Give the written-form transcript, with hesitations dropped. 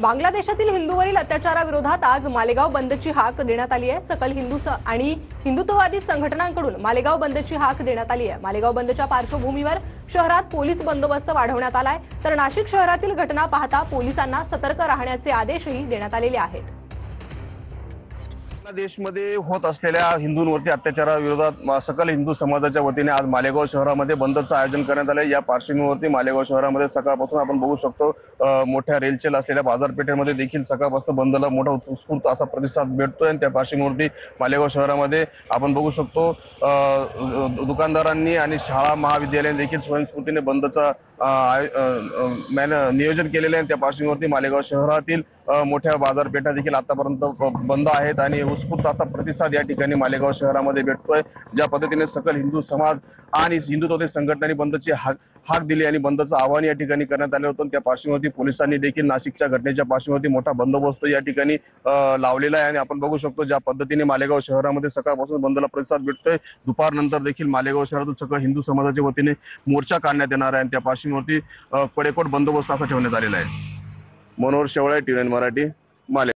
बांगलादेशातील हिंदूवरील अत्याचाराविरोधात आज मालेगाव बंदची हाक देण्यात आली आहे। सकल हिंदू आणि हिंदुत्ववादी संघटनांकडून मालेगाव बंदची हाक देण्यात आली आहे। मालेगाव बंदच्या पार्श्वभूमीवर शहरात पोलीस बंदोबस्त वाढवण्यात आलाय, तर नाशिक शहरातील घटना पाहता पोलिसांना सतर्क राहण्याचे आदेशही देण्यात आलेले आहेत। देशमध्ये होत असलेल्या हिंदूंवरती अत्याचाराविरोधात सकल हिंदू समाजाच्या वतीने आज मालेगाव शहरामध्ये बंदचं आयोजन करण्यात आले। या पार्श्वभूमीवरती मालेगाव शहरामध्ये सकाळपासून आपण बघू शकतो मोठ्या रेलचेल असलेल्या बाजारपेठेमध्ये देखील सकाळपासून बंदला मोठा उत्स्फूर्त असा प्रतिसाद भेटतोय। आणि त्या पार्श्वभूमीवरती मालेगाव शहरामध्ये आपण बघू शकतो दुकानदारांनी आणि शाळा महाविद्यालयांनी देखील स्वयंस्फूर्तीने बंदचा नियोजन केलेले आहे। त्या पार्श्वभूमीवरती मालेगाव शहरातील मोठ्या बाजारपेठा देखील आतापर्यंत बंद आहेत आणि उत्स्फूर्त असा प्रतिसाद या ठिकाणी मालेगाव शहरामध्ये भेटतोय। ज्या पद्धतीने सकल हिंदू समाज आणि हिंदुत्ववादी संघटनांनी बंदची हाक दिली आणि बंदचं आवाहन या ठिकाणी करण्यात आलं होतं। त्या पार्श्वभूमीवरती पोलिसांनी देखील नाशिकच्या घटनेच्या पार्श्वभूमीवरती मोठा बंदोबस्त या ठिकाणी लावलेला आहे। आणि आपण बघू शकतो ज्या पद्धतीने मालेगाव शहरामध्ये सकाळपासून बंदला प्रतिसाद भेटतोय, दुपारनंतर देखील मालेगाव शहरातून सकल हिंदू समाजाच्या वतीने मोर्चा काढण्यात येणार आहे। आणि त्या पार्श्वभूमीवरती कडेकोट बंदोबस्त असा ठेवण्यात आलेला आहे। मनोहर शेवळे, TVN मराठी, मालेगाव।